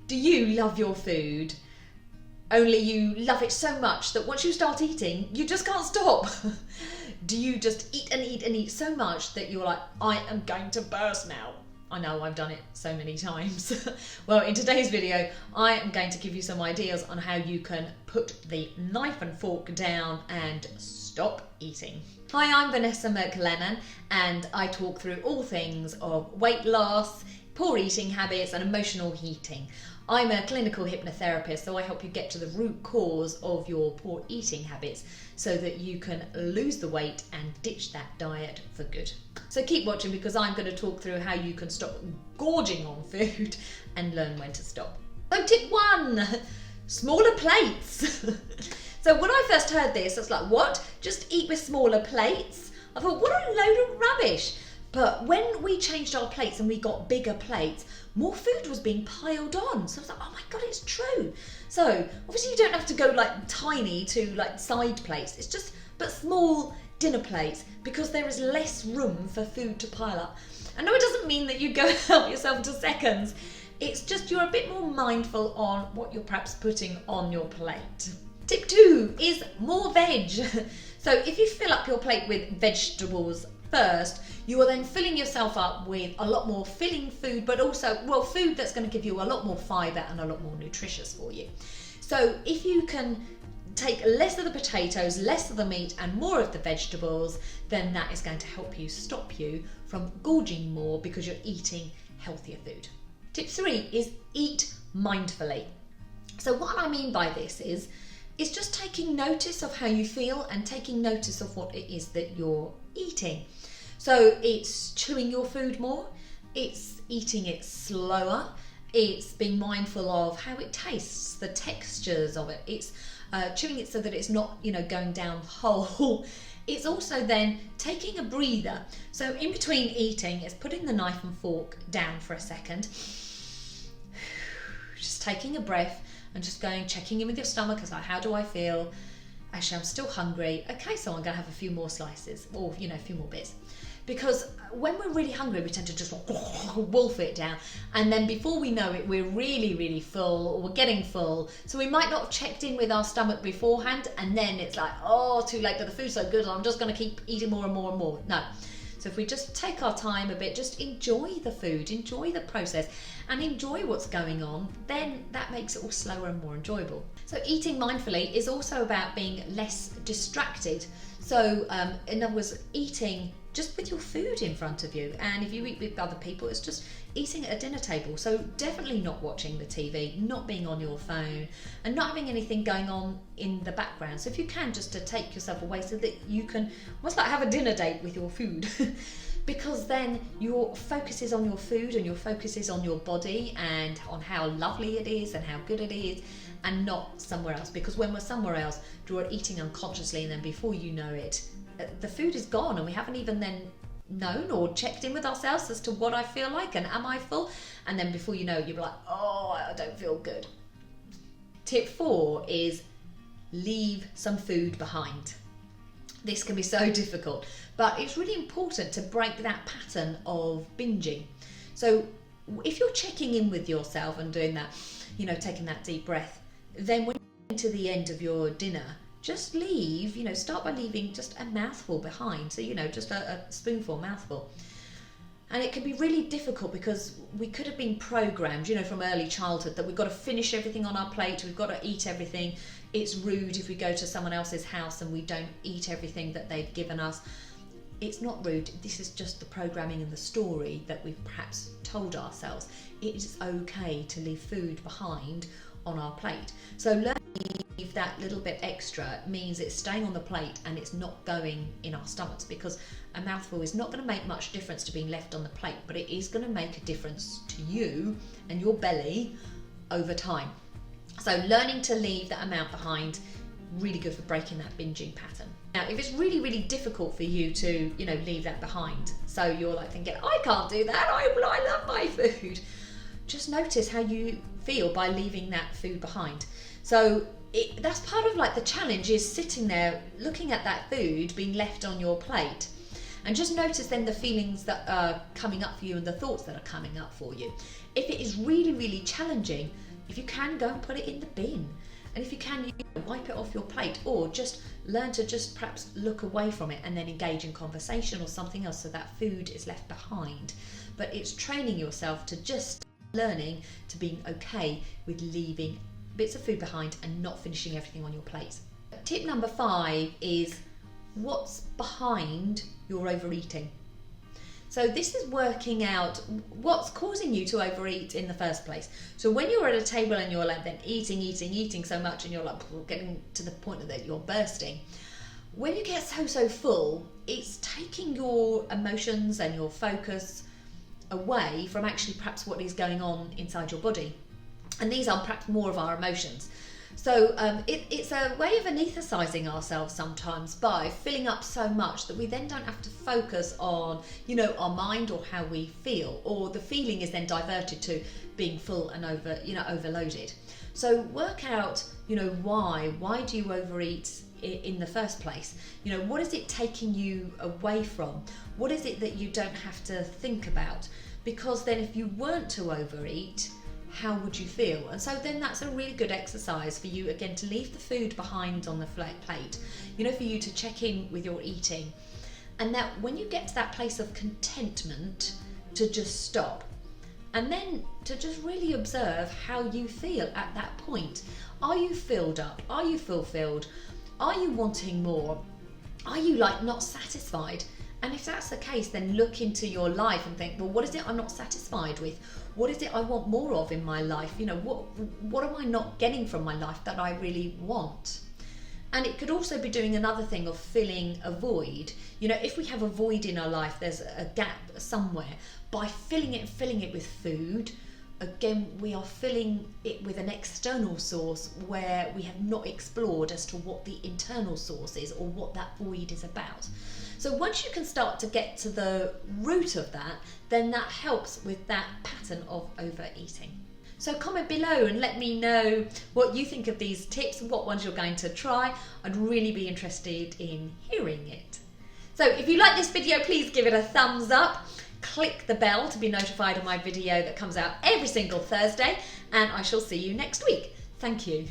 Do you love your food? Only you love it so much that once you start eating, you just can't stop. Do you just eat and eat and eat so much that you're like, I am going to burst now? I know, I've done it so many times. Well, in today's video, I am going to give you some ideas on how you can put the knife and fork down and stop eating. Hi, I'm Vanessa McLennan, and I talk through all things of weight loss, poor eating habits, and emotional eating. I'm a clinical hypnotherapist, so I help you get to the root cause of your poor eating habits so that you can lose the weight and ditch that diet for good. So keep watching, because I'm going to talk through how you can stop gorging on food and learn when to stop. So tip 1, smaller plates. So when I first heard this, I was like, what? Just eat with smaller plates? I thought, what a load of rubbish. But when we changed our plates and we got bigger plates, more food was being piled on. So I was like, oh my God, it's true. So obviously you don't have to go like tiny to like side plates. It's just, but small dinner plates, because there is less room for food to pile up. I know it doesn't mean that you go help yourself into seconds. It's just you're a bit more mindful on what you're perhaps putting on your plate. Tip 2 is more veg. So if you fill up your plate with vegetables first, you are then filling yourself up with a lot more filling food, but also, well, food that's going to give you a lot more fibre and a lot more nutritious for you. So if you can take less of the potatoes, less of the meat, and more of the vegetables, then that is going to help you stop you from gorging more because you're eating healthier food. Tip 3 is eat mindfully. So what I mean by this is just taking notice of how you feel and taking notice of what it is that you're eating. So it's chewing your food more, it's eating it slower, it's being mindful of how it tastes, the textures of it, it's chewing it so that it's not, going down whole. It's also then taking a breather. So in between eating, it's putting the knife and fork down for a second, just taking a breath and just checking in with your stomach. It's like, how do I feel? Actually, I'm still hungry. Okay, so I'm gonna have a few more slices, or a few more bits. Because when we're really hungry, we tend to just wolf it down, and then before we know it, we're really, really full, or we're getting full. So we might not have checked in with our stomach beforehand, and then it's like, oh, too late, but the food's so good, I'm just gonna keep eating more and more and more. No. So if we just take our time a bit, just enjoy the food, enjoy the process, and enjoy what's going on, then that makes it all slower and more enjoyable. So eating mindfully is also about being less distracted. So in other words, eating just with your food in front of you. And if you eat with other people, it's just eating at a dinner table. So definitely not watching the TV, not being on your phone, and not having anything going on in the background. So if you can, just to take yourself away so that you can almost like have a dinner date with your food. Because then your focus is on your food and your focus is on your body and on how lovely it is and how good it is, and not somewhere else. Because when we're somewhere else, we're eating unconsciously, and then before you know it, the food is gone, and we haven't even then known or checked in with ourselves as to what I feel like and am I full, and then before you know it, you're like, oh, I don't feel good. Tip 4 is leave some food behind. This can be so difficult, but it's really important to break that pattern of binging. So if you're checking in with yourself and doing that, taking that deep breath, then when you get to the end of your dinner, just leave, start by leaving just a mouthful behind. So, just a spoonful, mouthful. And it can be really difficult because we could have been programmed, from early childhood that we've got to finish everything on our plate, we've got to eat everything. It's rude if we go to someone else's house and we don't eat everything that they've given us. It's not rude, this is just the programming and the story that we've perhaps told ourselves. It is okay to leave food behind on our plate. So learning to leave that little bit extra means it's staying on the plate and it's not going in our stomachs, because a mouthful is not going to make much difference to being left on the plate, but it is going to make a difference to you and your belly over time. So learning to leave that amount behind, really good for breaking that binging pattern. Now, if it's really, really difficult for you to, leave that behind, so you're like thinking, I can't do that, I love my food, just notice how you feel by leaving that food behind. So that's part of like the challenge, is sitting there looking at that food being left on your plate, and just notice then the feelings that are coming up for you and the thoughts that are coming up for you. If it is really, really challenging, If you can, go and put it in the bin. And if you can, you wipe it off your plate, or just learn to just perhaps look away from it and then engage in conversation or something else so that food is left behind. But it's training yourself to just learning to being okay with leaving bits of food behind and not finishing everything on your plate. Tip number 5 is what's behind your overeating. So this is working out what's causing you to overeat in the first place. So when you're at a table and you're like then eating so much and you're like getting to the point that you're bursting, when you get so full, it's taking your emotions and your focus away from actually perhaps what is going on inside your body. And these are perhaps more of our emotions. So it's a way of anaesthetising ourselves sometimes by filling up so much that we then don't have to focus on, our mind or how we feel, or the feeling is then diverted to being full and overloaded. So work out, why do you overeat in the first place? What is it taking you away from? What is it that you don't have to think about? Because then if you weren't to overeat, how would you feel? And so then that's a really good exercise for you, again, to leave the food behind on the plate, for you to check in with your eating. And that when you get to that place of contentment, to just stop. And then to just really observe how you feel at that point. Are you filled up? Are you fulfilled? Are you wanting more? Are you not satisfied? And if that's the case, then look into your life and think, well, what is it I'm not satisfied with? What is it I want more of in my life? What am I not getting from my life that I really want? And it could also be doing another thing of filling a void. If we have a void in our life, there's a gap somewhere. By filling it with food, again, we are filling it with an external source where we have not explored as to what the internal source is or what that void is about. So once you can start to get to the root of that, then that helps with that pattern of overeating. So comment below and let me know what you think of these tips, what ones you're going to try. I'd really be interested in hearing it. So if you like this video, please give it a thumbs up. Click the bell to be notified of my video that comes out every single Thursday, and I shall see you next week. Thank you.